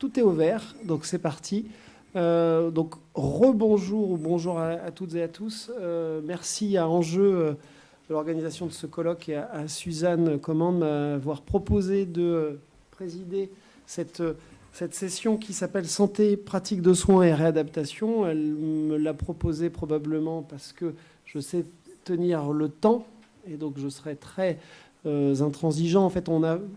tout est au vert, donc c'est parti. Donc rebonjour ou bonjour à toutes et à tous. Merci à Enjeu de l'organisation de ce colloque et à Suzanne Commande m'avoir proposé de présider cette session qui s'appelle Santé, pratique de soins et réadaptation. Elle me l'a proposé probablement parce que je sais tenir le temps et donc je serai très intransigeant. En fait,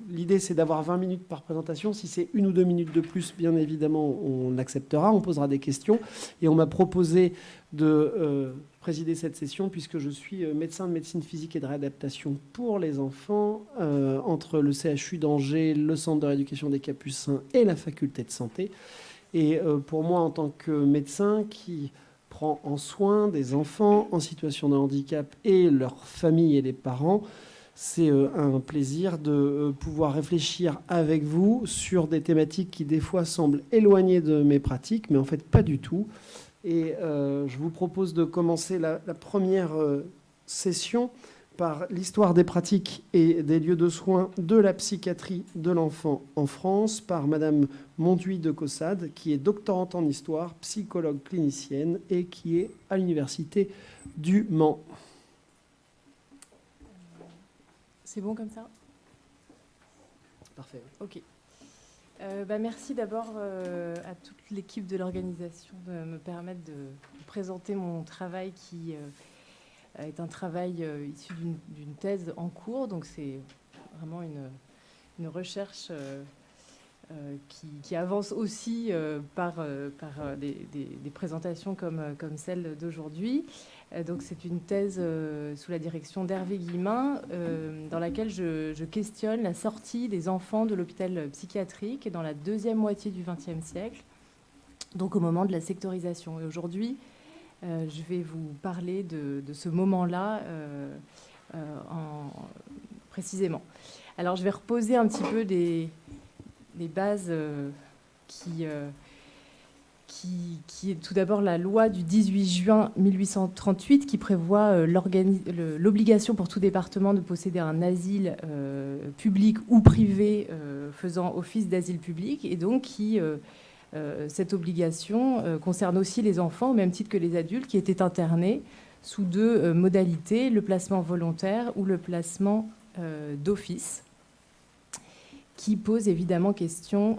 l'idée, c'est d'avoir 20 minutes par présentation. Si c'est 1 ou 2 minutes de plus, bien évidemment, on acceptera, on posera des questions. Et on m'a proposé de présider cette session puisque je suis médecin de médecine physique et de réadaptation pour les enfants entre le CHU d'Angers, le Centre de rééducation des Capucins et la faculté de santé. Et pour moi, en tant que médecin qui prend en soin des enfants en situation de handicap et leurs familles et les parents, c'est un plaisir de pouvoir réfléchir avec vous sur des thématiques qui, des fois, semblent éloignées de mes pratiques, mais en fait, pas du tout. Et je vous propose de commencer la première session par l'histoire des pratiques et des lieux de soins de la psychiatrie de l'enfant en France, par Madame Monduy de Caussade, qui est doctorante en histoire, psychologue clinicienne et qui est à l'Université du Mans. C'est bon comme ça? Parfait. Ok. Merci d'abord à toute l'équipe de l'organisation de me permettre de présenter mon travail qui est un travail issu d'une thèse en cours. Donc c'est vraiment une recherche qui avance aussi par des présentations comme celle d'aujourd'hui. Donc c'est une thèse sous la direction d'Hervé Guillemin dans laquelle je questionne la sortie des enfants de l'hôpital psychiatrique dans la deuxième moitié du XXe siècle, donc au moment de la sectorisation. Et aujourd'hui, je vais vous parler de ce moment-là précisément. Alors je vais reposer un petit peu des bases qui est tout d'abord la loi du 18 juin 1838 qui prévoit l'obligation pour tout département de posséder un asile public ou privé faisant office d'asile public, et donc cette obligation concerne aussi les enfants au même titre que les adultes qui étaient internés sous deux modalités, le placement volontaire ou le placement d'office, qui pose évidemment question,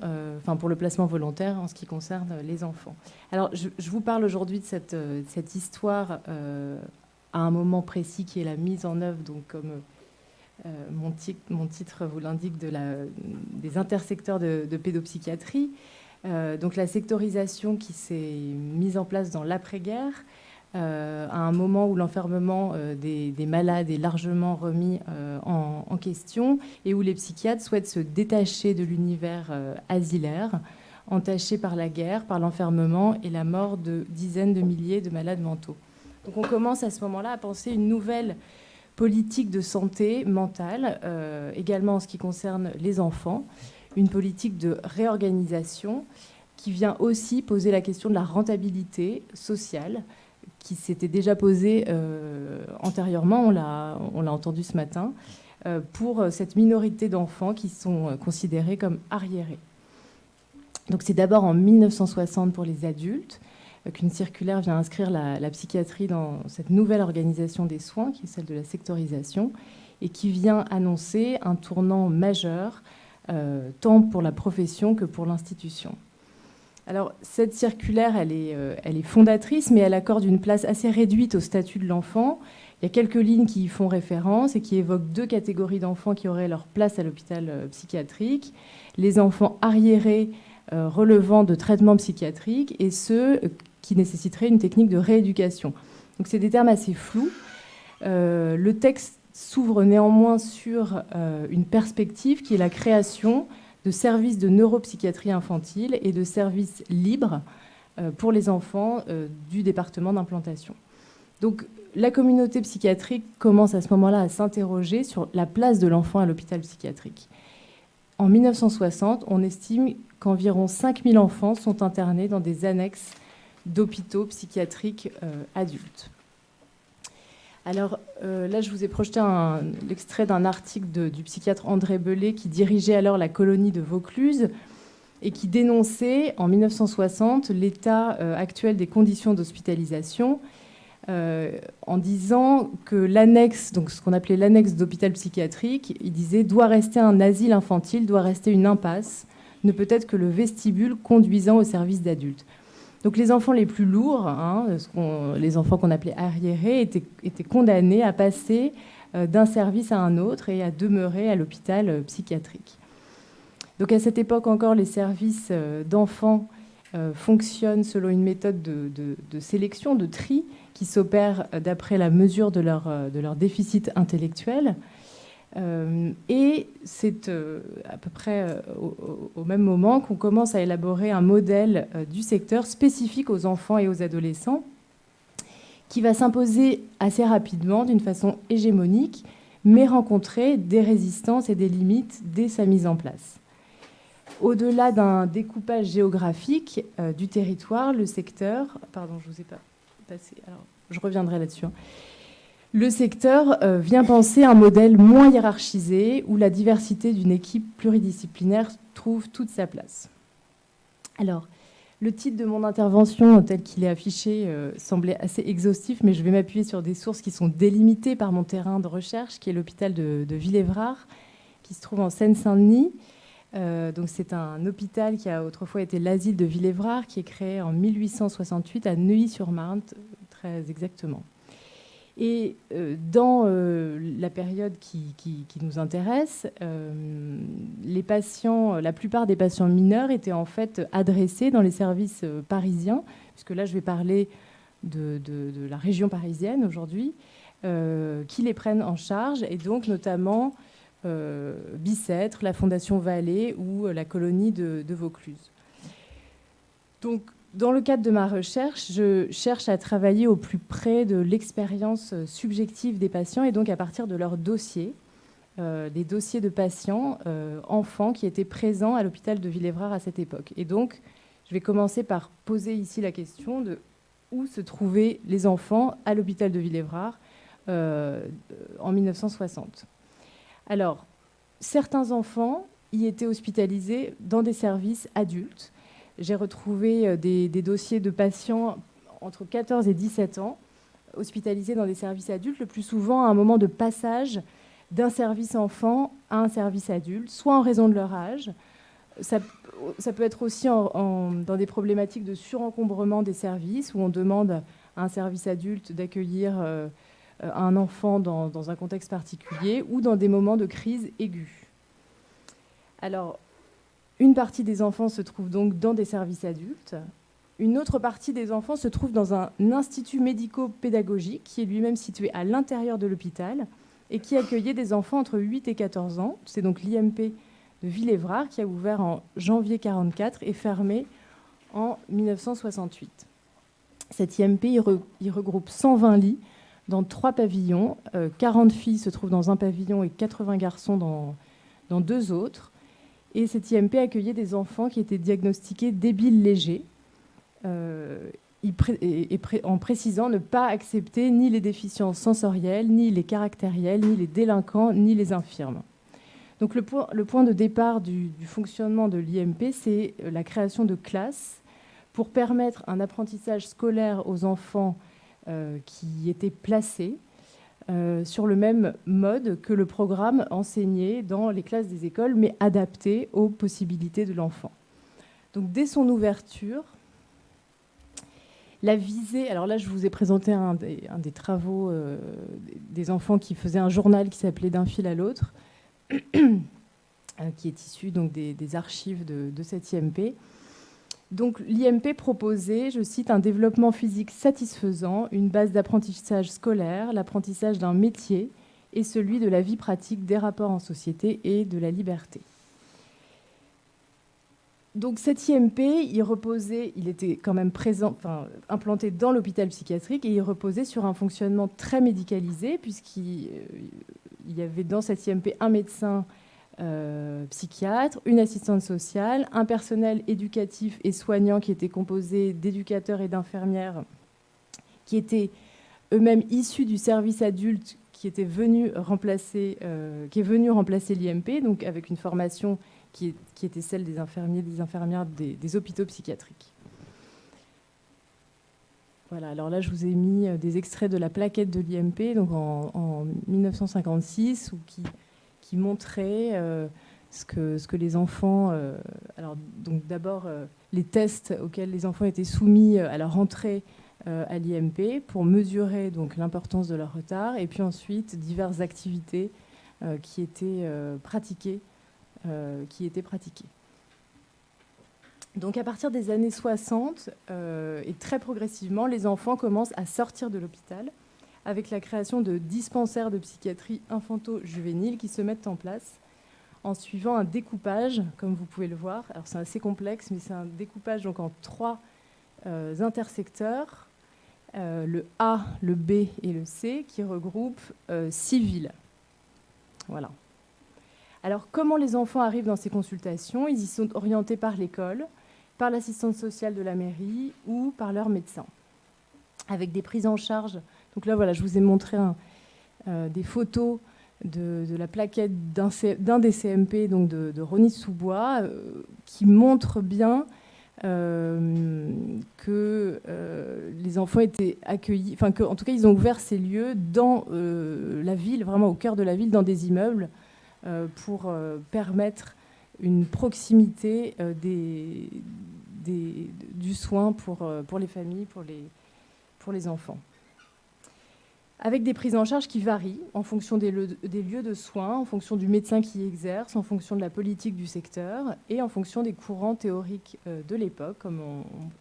pour le placement volontaire en ce qui concerne les enfants. Alors, je vous parle aujourd'hui de cette histoire à un moment précis qui est la mise en œuvre, donc comme mon titre vous l'indique, des intersecteurs de pédopsychiatrie. Donc la sectorisation qui s'est mise en place dans l'après-guerre, à un moment où l'enfermement des malades est largement remis en question et où les psychiatres souhaitent se détacher de l'univers asilaire, entaché par la guerre, par l'enfermement et la mort de dizaines de milliers de malades mentaux. Donc on commence à ce moment-là à penser une nouvelle politique de santé mentale, également en ce qui concerne les enfants, une politique de réorganisation qui vient aussi poser la question de la rentabilité sociale, qui s'était déjà posée antérieurement, on l'a entendu ce matin, pour cette minorité d'enfants qui sont considérés comme arriérés. Donc c'est d'abord en 1960 pour les adultes qu'une circulaire vient inscrire la psychiatrie dans cette nouvelle organisation des soins, qui est celle de la sectorisation, et qui vient annoncer un tournant majeur, tant pour la profession que pour l'institution. Alors, cette circulaire, elle est fondatrice, mais elle accorde une place assez réduite au statut de l'enfant. Il y a quelques lignes qui y font référence et qui évoquent deux catégories d'enfants qui auraient leur place à l'hôpital psychiatrique. Les enfants arriérés relevant de traitements psychiatriques et ceux qui nécessiteraient une technique de rééducation. Donc, c'est des termes assez flous. Le texte s'ouvre néanmoins sur une perspective qui est la création de services de neuropsychiatrie infantile et de services libres pour les enfants du département d'implantation. Donc la communauté psychiatrique commence à ce moment-là à s'interroger sur la place de l'enfant à l'hôpital psychiatrique. En 1960, on estime qu'environ 5000 enfants sont internés dans des annexes d'hôpitaux psychiatriques adultes. Alors là, je vous ai projeté l'extrait d'un article du psychiatre André Bellet qui dirigeait alors la colonie de Vaucluse et qui dénonçait en 1960 l'état actuel des conditions d'hospitalisation en disant que l'annexe, donc ce qu'on appelait l'annexe d'hôpital psychiatrique, il disait doit rester un asile infantile, doit rester une impasse, ne peut être que le vestibule conduisant au service d'adultes. Donc les enfants les plus lourds, les enfants qu'on appelait arriérés, étaient condamnés à passer d'un service à un autre et à demeurer à l'hôpital psychiatrique. Donc à cette époque encore, les services d'enfants fonctionnent selon une méthode de sélection, de tri, qui s'opère d'après la mesure de leur déficit intellectuel. Et c'est à peu près au même moment qu'on commence à élaborer un modèle du secteur spécifique aux enfants et aux adolescents qui va s'imposer assez rapidement d'une façon hégémonique, mais rencontrer des résistances et des limites dès sa mise en place. Au-delà d'un découpage géographique du territoire, le secteur... Pardon, je ne vous ai pas passé... Alors, je reviendrai là-dessus. Le secteur vient penser un modèle moins hiérarchisé où la diversité d'une équipe pluridisciplinaire trouve toute sa place. Alors, le titre de mon intervention, tel qu'il est affiché, semblait assez exhaustif, mais je vais m'appuyer sur des sources qui sont délimitées par mon terrain de recherche, qui est l'hôpital de Villévrard, qui se trouve en Seine-Saint-Denis. Donc c'est un hôpital qui a autrefois été l'asile de Villévrard, qui est créé en 1868 à Neuilly-sur-Marne, très exactement. Et dans la période qui nous intéresse, les patients, la plupart des patients mineurs étaient en fait adressés dans les services parisiens, puisque là je vais parler de la région parisienne aujourd'hui, qui les prennent en charge, et donc notamment Bicêtre, la Fondation Vallée ou la colonie de Vaucluse. Donc, dans le cadre de ma recherche, je cherche à travailler au plus près de l'expérience subjective des patients et donc à partir de leurs dossiers, les dossiers de patients, enfants qui étaient présents à l'hôpital de Villévrard à cette époque. Et donc, je vais commencer par poser ici la question de où se trouvaient les enfants à l'hôpital de Villévrard en 1960. Alors, certains enfants y étaient hospitalisés dans des services adultes. J'ai retrouvé des dossiers de patients entre 14 et 17 ans hospitalisés dans des services adultes, le plus souvent à un moment de passage d'un service enfant à un service adulte, soit en raison de leur âge. Ça peut être aussi dans des problématiques de surencombrement des services, où on demande à un service adulte d'accueillir un enfant dans un contexte particulier, ou dans des moments de crise aiguë. Alors, une partie des enfants se trouve donc dans des services adultes. Une autre partie des enfants se trouve dans un institut médico-pédagogique qui est lui-même situé à l'intérieur de l'hôpital et qui accueillait des enfants entre 8 et 14 ans. C'est donc l'IMP de Villévrard qui a ouvert en janvier 1944 et fermé en 1968. Cette IMP il regroupe 120 lits dans 3 pavillons. 40 filles se trouvent dans un pavillon et 80 garçons dans 2 autres. Et cette IMP accueillait des enfants qui étaient diagnostiqués débiles légers, en précisant ne pas accepter ni les déficiences sensorielles, ni les caractérielles, ni les délinquants, ni les infirmes. Donc le point de départ du fonctionnement de l'IMP, c'est la création de classes pour permettre un apprentissage scolaire aux enfants qui étaient placés sur le même mode que le programme enseigné dans les classes des écoles, mais adapté aux possibilités de l'enfant. Donc dès son ouverture, la visée... Alors là, je vous ai présenté un des travaux des enfants qui faisaient un journal qui s'appelait D'un fil à l'autre, qui est issu donc des archives de cette IMP. Donc l'IMP proposait, je cite, un développement physique satisfaisant, une base d'apprentissage scolaire, l'apprentissage d'un métier et celui de la vie pratique, des rapports en société et de la liberté. Donc cet IMP, il était quand même implanté dans l'hôpital psychiatrique et il reposait sur un fonctionnement très médicalisé puisqu'il y avait dans cet IMP un médecin psychiatre, une assistante sociale, un personnel éducatif et soignant qui était composé d'éducateurs et d'infirmières qui étaient eux-mêmes issus du service adulte qui est venu remplacer l'IMP, donc avec une formation qui était celle des infirmiers, des infirmières des hôpitaux psychiatriques. Voilà, alors là, je vous ai mis des extraits de la plaquette de l'IMP, donc en 1956, qui montrait ce que les enfants... alors, donc d'abord, les tests auxquels les enfants étaient soumis à leur entrée à l'IMP pour mesurer donc l'importance de leur retard, et puis ensuite diverses activités qui étaient pratiquées. Donc à partir des années 60, et très progressivement, les enfants commencent à sortir de l'hôpital avec la création de dispensaires de psychiatrie infanto-juvénile qui se mettent en place en suivant un découpage, comme vous pouvez le voir. Alors c'est assez complexe, mais c'est un découpage donc, en 3 intersecteurs, le A, le B et le C, qui regroupent 6 villes. Voilà. Alors comment les enfants arrivent dans ces consultations? Ils y sont orientés par l'école, par l'assistante sociale de la mairie ou par leur médecin, avec des prises en charge. Donc là, voilà, je vous ai montré des photos de la plaquette d'un des CMP, donc de Rosny-sous-Bois, qui montrent bien que les enfants étaient accueillis, enfin qu'en tout cas, ils ont ouvert ces lieux dans la ville, vraiment au cœur de la ville, dans des immeubles, pour permettre une proximité du soin pour les familles, pour les enfants. Avec des prises en charge qui varient en fonction des lieux de soins, en fonction du médecin qui y exerce, en fonction de la politique du secteur et en fonction des courants théoriques de l'époque, comme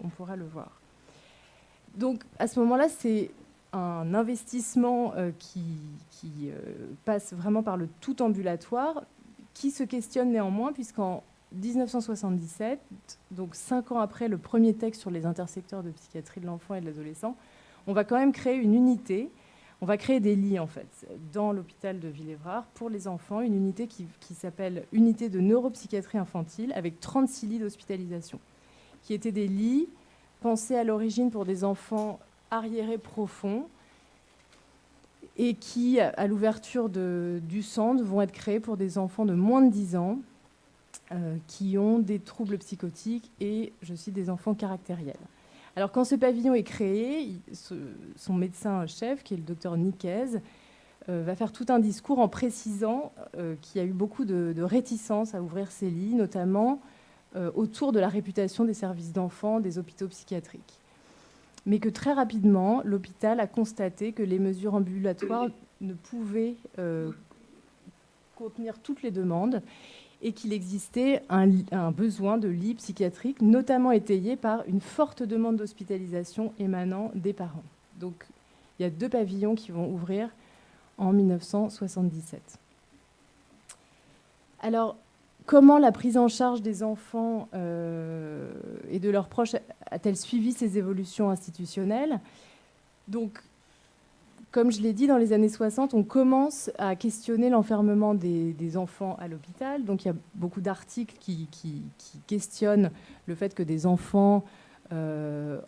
on pourra le voir. Donc à ce moment-là, c'est un investissement qui passe vraiment par le tout ambulatoire, qui se questionne néanmoins, puisqu'en 1977, donc 5 ans après le premier texte sur les intersecteurs de psychiatrie de l'enfant et de l'adolescent, on va quand même créer une unité, on va créer des lits en fait, dans l'hôpital de Villévrard pour les enfants, une unité qui s'appelle Unité de neuropsychiatrie infantile, avec 36 lits d'hospitalisation, qui étaient des lits pensés à l'origine pour des enfants arriérés profonds, et qui, à l'ouverture du centre, vont être créés pour des enfants de moins de 10 ans qui ont des troubles psychotiques et, je cite, des enfants caractériels. Alors, quand ce pavillon est créé, son médecin-chef, qui est le docteur Niquez, va faire tout un discours en précisant qu'il y a eu beaucoup de réticence à ouvrir ces lits, notamment autour de la réputation des services d'enfants, des hôpitaux psychiatriques. Mais que très rapidement, l'hôpital a constaté que les mesures ambulatoires ne pouvaient contenir toutes les demandes et qu'il existait un besoin de lits psychiatriques, notamment étayé par une forte demande d'hospitalisation émanant des parents. Donc, il y a 2 pavillons qui vont ouvrir en 1977. Alors, comment la prise en charge des enfants et de leurs proches a-t-elle suivi ces évolutions institutionnelles? Donc, comme je l'ai dit, dans les années 60, on commence à questionner l'enfermement des enfants à l'hôpital. Donc, il y a beaucoup d'articles qui questionnent le fait que des enfants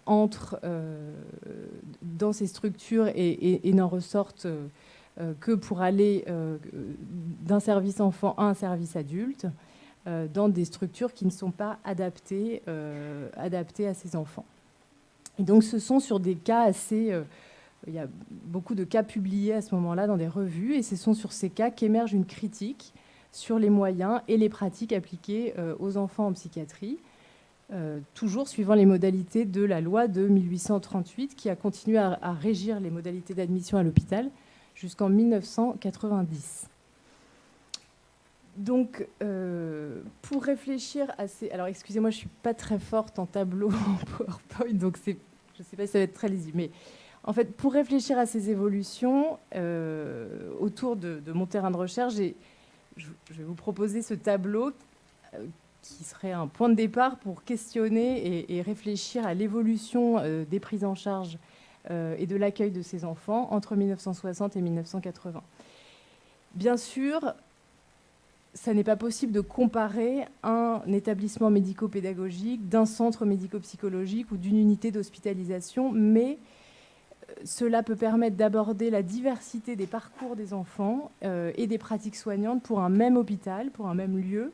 entrent dans ces structures et n'en ressortent que pour aller d'un service enfant à un service adulte, dans des structures qui ne sont pas adaptées à ces enfants. Et donc ce sont sur des cas assez... il y a beaucoup de cas publiés à ce moment-là dans des revues, et ce sont sur ces cas qu'émerge une critique sur les moyens et les pratiques appliquées aux enfants en psychiatrie, toujours suivant les modalités de la loi de 1838, qui a continué à régir les modalités d'admission à l'hôpital jusqu'en 1990. Donc, pour réfléchir à ces... Alors, excusez-moi, je ne suis pas très forte en tableau, en PowerPoint, donc je ne sais pas si ça va être très lisible. Mais en fait, pour réfléchir à ces évolutions, autour de mon terrain de recherche, je vais vous proposer ce tableau qui serait un point de départ pour questionner et réfléchir à l'évolution des prises en charge et de l'accueil de ces enfants entre 1960 et 1980. Bien sûr, ça n'est pas possible de comparer un établissement médico-pédagogique d'un centre médico-psychologique ou d'une unité d'hospitalisation, mais cela peut permettre d'aborder la diversité des parcours des enfants et des pratiques soignantes pour un même hôpital, pour un même lieu,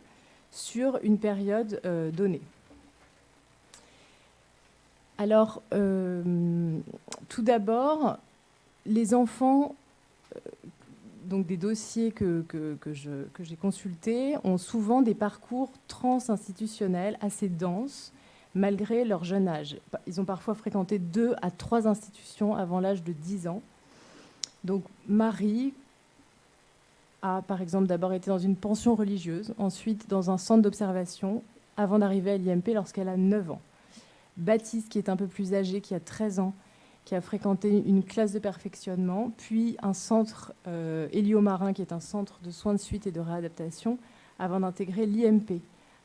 sur une période donnée. Alors, tout d'abord, les enfants, donc des dossiers que j'ai consultés, ont souvent des parcours transinstitutionnels assez denses, malgré leur jeune âge. Ils ont parfois fréquenté 2 à 3 institutions avant l'âge de 10 ans. Donc, Marie a, par exemple, d'abord été dans une pension religieuse, ensuite dans un centre d'observation, avant d'arriver à l'IMP lorsqu'elle a 9 ans. Baptiste, qui est un peu plus âgé, qui a 13 ans, qui a fréquenté une classe de perfectionnement, puis un centre Héliomarin, qui est un centre de soins de suite et de réadaptation, avant d'intégrer l'IMP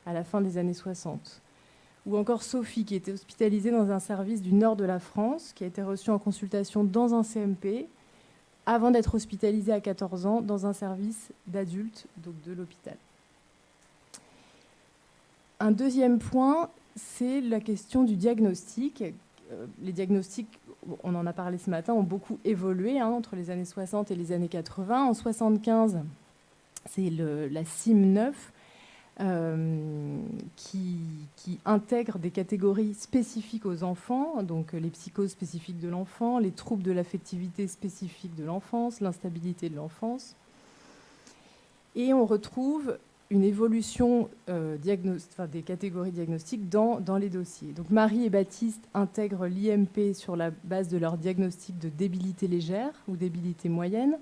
à la fin des années 60. Ou encore Sophie, qui était hospitalisée dans un service du nord de la France, qui a été reçue en consultation dans un CMP, avant d'être hospitalisée à 14 ans dans un service d'adultes, donc de l'hôpital. Un deuxième point, c'est la question du diagnostic. Les diagnostics, on en a parlé ce matin, ont beaucoup évolué entre les années 60 et les années 80. En 75, c'est la CIM9 qui intègre des catégories spécifiques aux enfants, donc les psychoses spécifiques de l'enfant, les troubles de l'affectivité spécifiques de l'enfance, l'instabilité de l'enfance. Et on retrouve une évolution des catégories diagnostiques dans les dossiers. Donc Marie et Baptiste intègrent l'IMP sur la base de leur diagnostic de débilité légère ou débilité moyenne.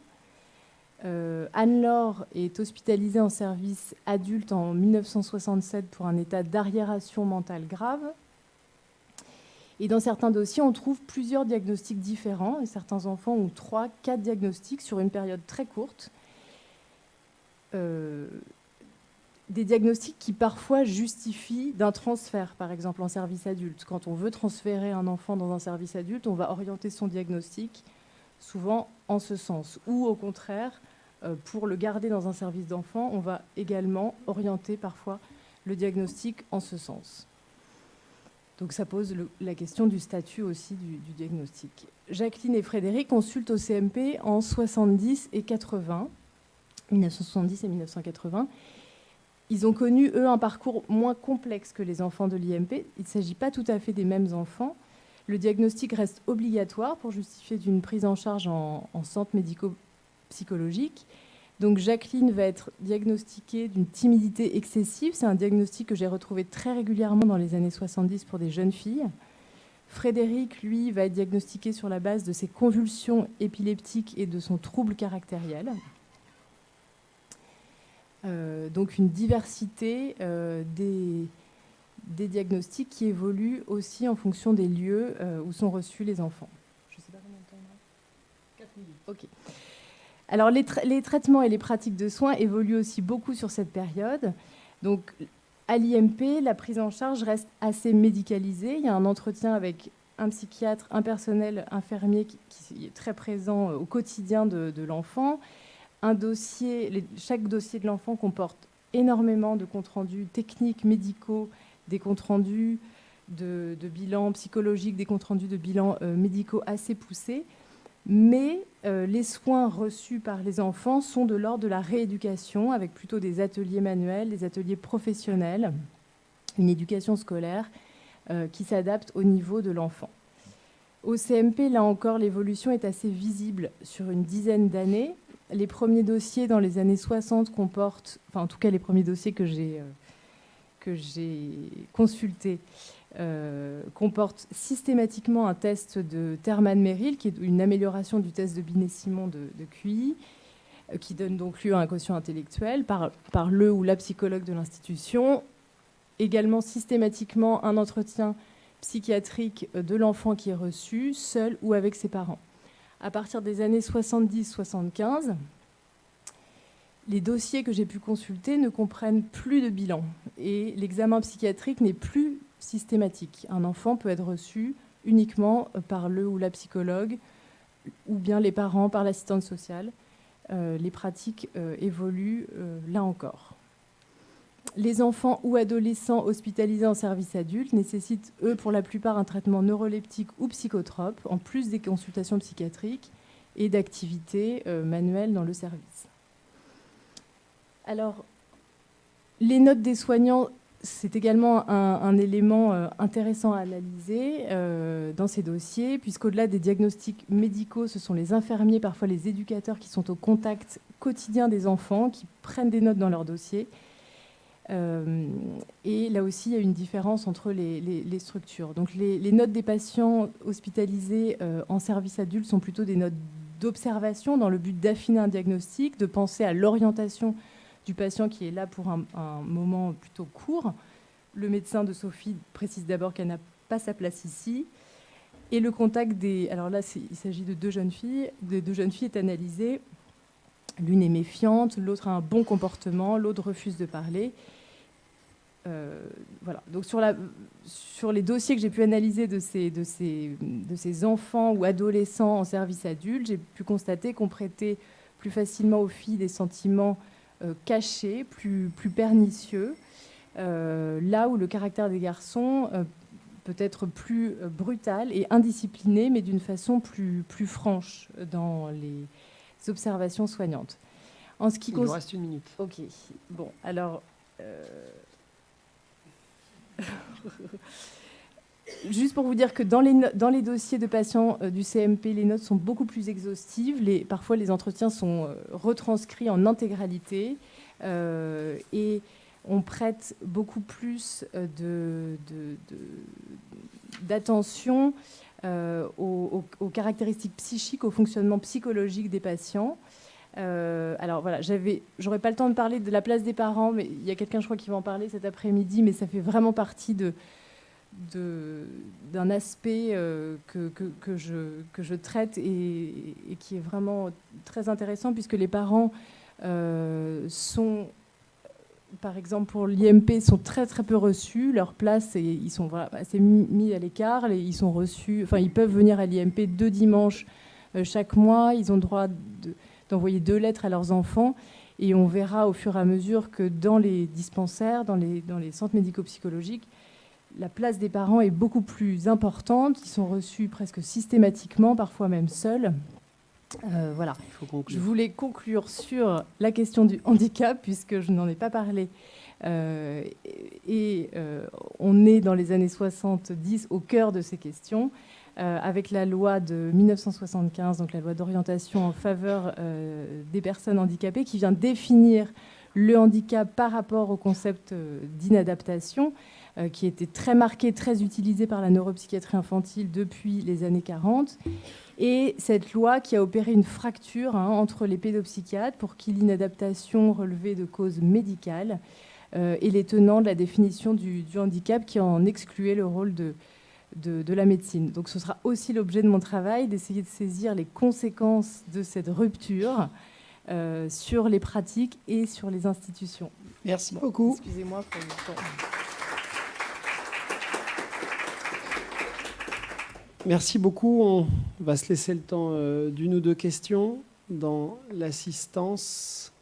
Anne-Laure est hospitalisée en service adulte en 1967 pour un état d'arriération mentale grave. Et dans certains dossiers, on trouve plusieurs diagnostics différents. Et certains enfants ont 3, 4 diagnostics sur une période très courte. Des diagnostics qui parfois justifient d'un transfert, par exemple en service adulte. Quand on veut transférer un enfant dans un service adulte, on va orienter son diagnostic souvent en ce sens. Ou au contraire, pour le garder dans un service d'enfant, on va également orienter parfois le diagnostic en ce sens. Donc ça pose la question du statut aussi du diagnostic. Jacqueline et Frédéric consultent au CMP en 70 et 80, 1970 et 1980. Ils ont connu, eux, un parcours moins complexe que les enfants de l'IMP. Il ne s'agit pas tout à fait des mêmes enfants. Le diagnostic reste obligatoire pour justifier d'une prise en charge en centre médico-psychologique. Donc Jacqueline va être diagnostiquée d'une timidité excessive. C'est un diagnostic que j'ai retrouvé très régulièrement dans les années 70 pour des jeunes filles. Frédéric, lui, va être diagnostiqué sur la base de ses convulsions épileptiques et de son trouble caractériel. Donc une diversité des diagnostics qui évoluent aussi en fonction des lieux où sont reçus les enfants. Je ne sais pas combien de temps on a. 4 minutes. OK. Alors les traitements et les pratiques de soins évoluent aussi beaucoup sur cette période. Donc à l'IMP, la prise en charge reste assez médicalisée. Il y a un entretien avec un psychiatre, un personnel infirmier qui est très présent au quotidien de l'enfant. Chaque dossier de l'enfant comporte énormément de comptes rendus techniques, médicaux, des comptes rendus de bilan psychologique, des comptes rendus de bilan médicaux assez poussés. Mais les soins reçus par les enfants sont de l'ordre de la rééducation, avec plutôt des ateliers manuels, des ateliers professionnels, une éducation scolaire qui s'adapte au niveau de l'enfant. Au CMP, là encore, l'évolution est assez visible sur une dizaine d'années. Les premiers dossiers dans les années 60 comportent, enfin en tout cas les premiers dossiers que j'ai consultés, comportent systématiquement un test de Terman-Merrill, qui est une amélioration du test de Binet-Simon de QI, qui donne donc lieu à un quotient intellectuel par le ou la psychologue de l'institution. Également systématiquement un entretien psychiatrique de l'enfant qui est reçu, seul ou avec ses parents. À partir des années 70-75, les dossiers que j'ai pu consulter ne comprennent plus de bilan et l'examen psychiatrique n'est plus systématique. Un enfant peut être reçu uniquement par le ou la psychologue ou bien les parents par l'assistante sociale. Les pratiques évoluent là encore. Les enfants ou adolescents hospitalisés en service adulte nécessitent, eux, pour la plupart, un traitement neuroleptique ou psychotrope, en plus des consultations psychiatriques et d'activités manuelles dans le service. Alors, Les notes des soignants, c'est également un élément intéressant à analyser dans ces dossiers, puisqu'au-delà des diagnostics médicaux, ce sont les infirmiers, parfois les éducateurs, qui sont au contact quotidien des enfants, qui prennent des notes dans leurs dossiers. Et là aussi, il y a une différence entre les structures. Donc les notes des patients hospitalisés en service adulte sont plutôt des notes d'observation dans le but d'affiner un diagnostic, de penser à l'orientation du patient qui est là pour un moment plutôt court. Le médecin de Sophie précise d'abord qu'elle n'a pas sa place ici. Et le contact des... Alors là, il s'agit de deux jeunes filles. Les deux jeunes filles est analysée. L'une est méfiante, l'autre a un bon comportement, l'autre refuse de parler. Voilà. Donc sur les dossiers que j'ai pu analyser de ces enfants ou adolescents en service adulte, j'ai pu constater qu'on prêtait plus facilement aux filles des sentiments cachés, plus pernicieux, là où le caractère des garçons peut être plus brutal et indiscipliné, mais d'une façon plus franche dans les observations soignantes. En ce qui Il nous reste 1 minute. Ok. Bon, alors... Juste pour vous dire que dans les dossiers de patients du CMP, les notes sont beaucoup plus exhaustives. Parfois, les entretiens sont retranscrits en intégralité et on prête beaucoup plus d'attention aux caractéristiques psychiques, au fonctionnement psychologique des patients. Alors voilà, j'aurais pas le temps de parler de la place des parents, mais il y a quelqu'un, je crois, qui va en parler cet après-midi, mais ça fait vraiment partie d'un aspect que je traite et qui est vraiment très intéressant, puisque les parents sont, par exemple pour l'IMP, sont très très peu reçus. Leur place, ils sont assez mis à l'écart. Ils sont reçus, enfin ils peuvent venir à l'IMP 2 dimanches chaque mois. Ils ont le droit d'envoyer 2 lettres à leurs enfants, et on verra au fur et à mesure que dans les dispensaires, dans les centres médico-psychologiques, la place des parents est beaucoup plus importante. Ils sont reçus presque systématiquement, parfois même seuls. Voilà. Je voulais conclure sur la question du handicap, puisque je n'en ai pas parlé. On est dans les années 70 au cœur de ces questions. Avec la loi de 1975, donc la loi d'orientation en faveur des personnes handicapées, qui vient définir le handicap par rapport au concept d'inadaptation, qui était très marqué, très utilisé par la neuropsychiatrie infantile depuis les années 40. Et cette loi qui a opéré une fracture entre les pédopsychiatres pour qui l'inadaptation relevait de causes médicales et les tenants de la définition du handicap qui en excluait le rôle de la médecine. Donc ce sera aussi l'objet de mon travail, d'essayer de saisir les conséquences de cette rupture sur les pratiques et sur les institutions. Merci beaucoup. Excusez-moi pour le temps. Merci beaucoup. On va se laisser le temps d'une ou deux questions dans l'assistance.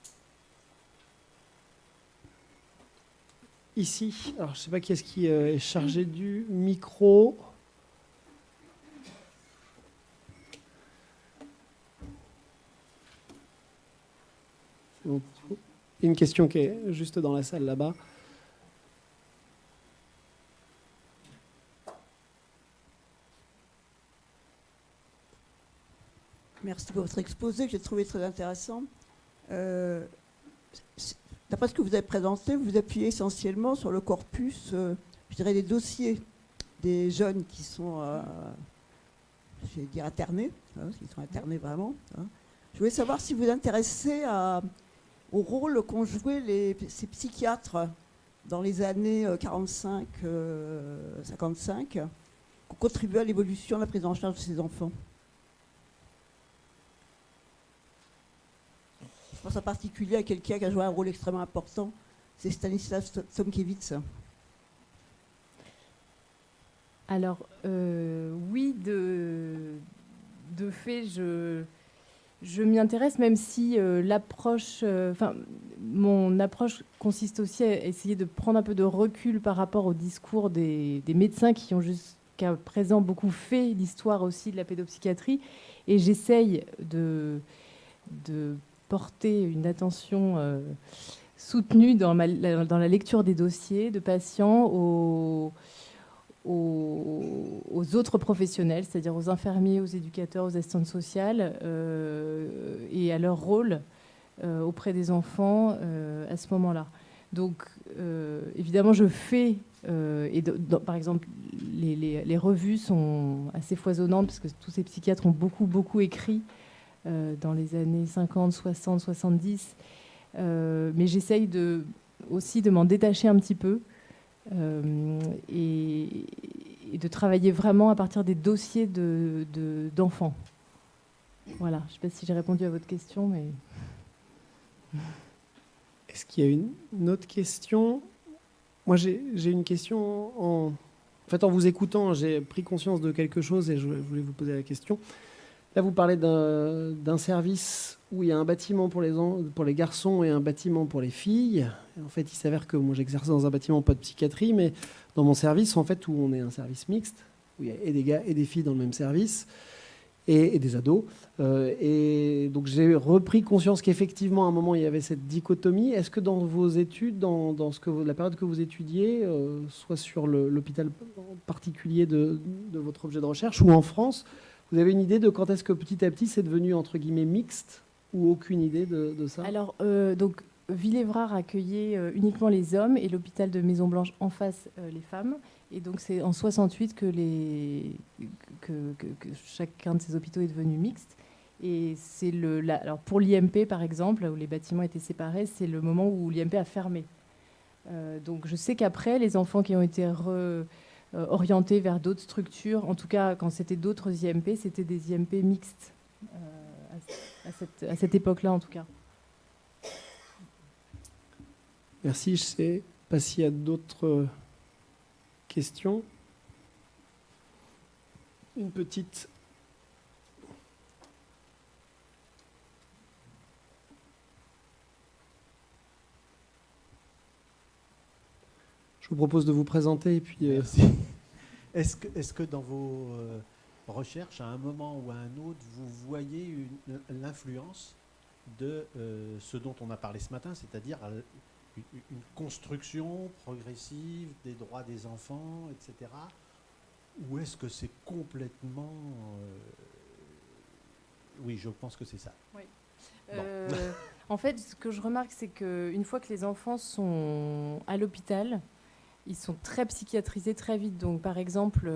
Ici, alors je ne sais pas qui est-ce qui est chargé du micro. Une question qui est juste dans la salle là-bas. Merci pour votre exposé que j'ai trouvé très intéressant. D'après ce que vous avez présenté, vous appuyez essentiellement sur le corpus, je dirais, des dossiers des jeunes qui sont, je vais dire, internés, qui sont internés vraiment. Je voulais savoir si vous vous intéressez au rôle qu'ont joué ces psychiatres dans les années 45-55, qui ont contribué à l'évolution de la prise en charge de ces enfants. Je pense en particulier à quelqu'un qui a joué un rôle extrêmement important, c'est Stanisław Tomkiewicz. Alors, oui, de fait, je m'y intéresse, même si mon approche consiste aussi à essayer de prendre un peu de recul par rapport au discours des médecins qui ont jusqu'à présent beaucoup fait l'histoire aussi de la pédopsychiatrie. Et j'essaye de porter une attention soutenue dans la lecture des dossiers de patients aux autres professionnels, c'est-à-dire aux infirmiers, aux éducateurs, aux assistantes sociales, et à leur rôle auprès des enfants à ce moment-là. Donc, évidemment, je fais, par exemple, les revues sont assez foisonnantes, parce que tous ces psychiatres ont beaucoup écrit dans les années 50, 60, 70. Mais j'essaye aussi de m'en détacher un petit peu et de travailler vraiment à partir des dossiers d'enfants. Voilà, je ne sais pas si j'ai répondu à votre question, mais... Est-ce qu'il y a une autre question? Moi, j'ai une question. En fait, en vous écoutant, j'ai pris conscience de quelque chose et je voulais vous poser la question. Là, vous parlez d'un service où il y a un bâtiment pour les garçons et un bâtiment pour les filles. Et en fait, il s'avère que moi, j'exerce dans un bâtiment pas de psychiatrie, mais dans mon service, en fait, où on est un service mixte, où il y a et des gars et des filles dans le même service, et des ados. Et donc, j'ai repris conscience qu'effectivement, à un moment, il y avait cette dichotomie. Est-ce que dans vos études, dans la période que vous étudiez, soit sur l'hôpital particulier de votre objet de recherche ou en France, vous avez une idée de quand est-ce que petit à petit c'est devenu entre guillemets mixte ou aucune idée de ça? Alors, donc, Villévrard accueillait uniquement les hommes et l'hôpital de Maison-Blanche en face les femmes. Et donc, c'est en 68 que chacun de ces hôpitaux est devenu mixte. Et c'est alors pour l'IMP, par exemple, où les bâtiments étaient séparés, c'est le moment où l'IMP a fermé. Donc, je sais qu'après, les enfants qui ont été orientés vers d'autres structures, en tout cas, quand c'était d'autres IMP, c'était des IMP mixtes, à cette époque-là, en tout cas. Merci. Je ne sais pas s'il y a d'autres questions. Une petite... Je vous propose de vous présenter et puis... Merci. Est-ce que dans vos recherches, à un moment ou à un autre, vous voyez l'influence de ce dont on a parlé ce matin, c'est-à-dire une construction progressive des droits des enfants, etc. Ou est-ce que c'est complètement... Oui, je pense que c'est ça. Oui. Bon. En fait, ce que je remarque, c'est qu'une fois que les enfants sont à l'hôpital, ils sont très psychiatrisés très vite. Donc, par exemple,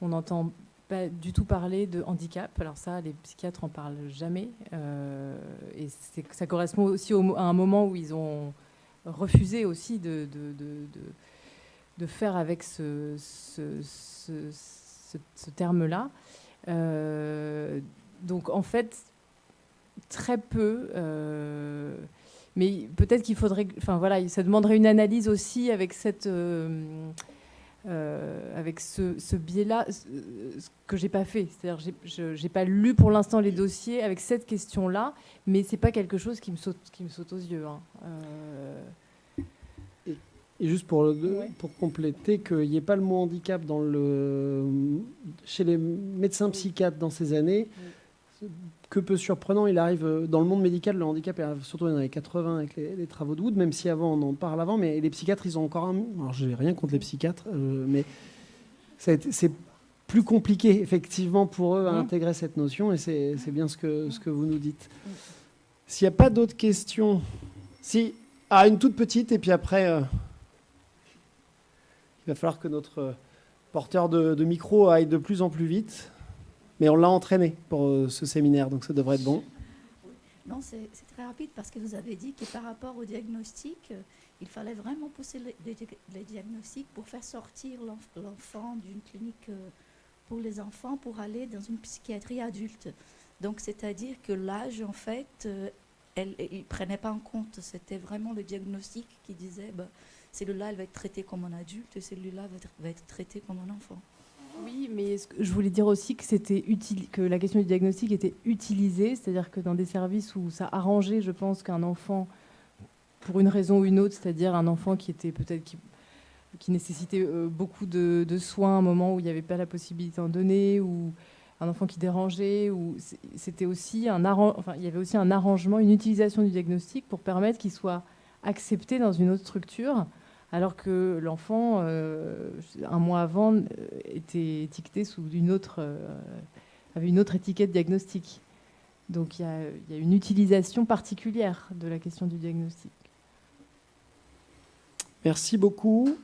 on n'entend pas du tout parler de handicap. Alors ça, les psychiatres n'en parlent jamais. Et ça correspond aussi à un moment où ils ont refusé aussi de faire avec ce terme-là. Donc, en fait, très peu... mais peut-être qu'il faudrait... Enfin, voilà, ça demanderait une analyse aussi avec avec ce biais-là, ce que j'ai pas fait. C'est-à-dire, j'ai pas lu pour l'instant les dossiers avec cette question-là, mais c'est pas quelque chose qui me saute aux yeux. Hein. Et juste pour compléter, qu'il n'y ait pas le mot handicap chez les médecins psychiatres dans ces années, que peu surprenant, il arrive dans le monde médical, le handicap arrive surtout dans les 80 avec les travaux de Wood, même si avant on en parle avant, mais les psychiatres, ils ont encore alors j'ai rien contre les psychiatres, mais c'est plus compliqué effectivement pour eux à intégrer cette notion, et c'est bien ce que vous nous dites. S'il n'y a pas d'autres questions, une toute petite, et puis après il va falloir que notre porteur de micro aille de plus en plus vite. Mais on l'a entraîné pour ce séminaire, donc ça devrait être bon. Non, c'est très rapide parce que vous avez dit que par rapport au diagnostic, il fallait vraiment pousser les diagnostics pour faire sortir l'enfant d'une clinique pour les enfants pour aller dans une psychiatrie adulte. Donc, c'est-à-dire que l'âge, en fait, il ne prenait pas en compte. C'était vraiment le diagnostic qui disait celui-là, elle va être traitée comme un adulte et celui-là va être traité comme un enfant. Oui, mais je voulais dire aussi que que la question du diagnostic était utilisée, c'est-à-dire que dans des services où ça arrangeait, je pense, qu'un enfant, pour une raison ou une autre, c'est-à-dire un enfant qui était peut-être qui nécessitait beaucoup de soins à un moment où il n'y avait pas la possibilité d'en donner, ou un enfant qui dérangeait, ou c'était aussi il y avait aussi un arrangement, une utilisation du diagnostic pour permettre qu'il soit accepté dans une autre structure, alors que l'enfant, un mois avant, était étiqueté sous avait une autre étiquette diagnostique. Donc il y a une utilisation particulière de la question du diagnostic. Merci beaucoup.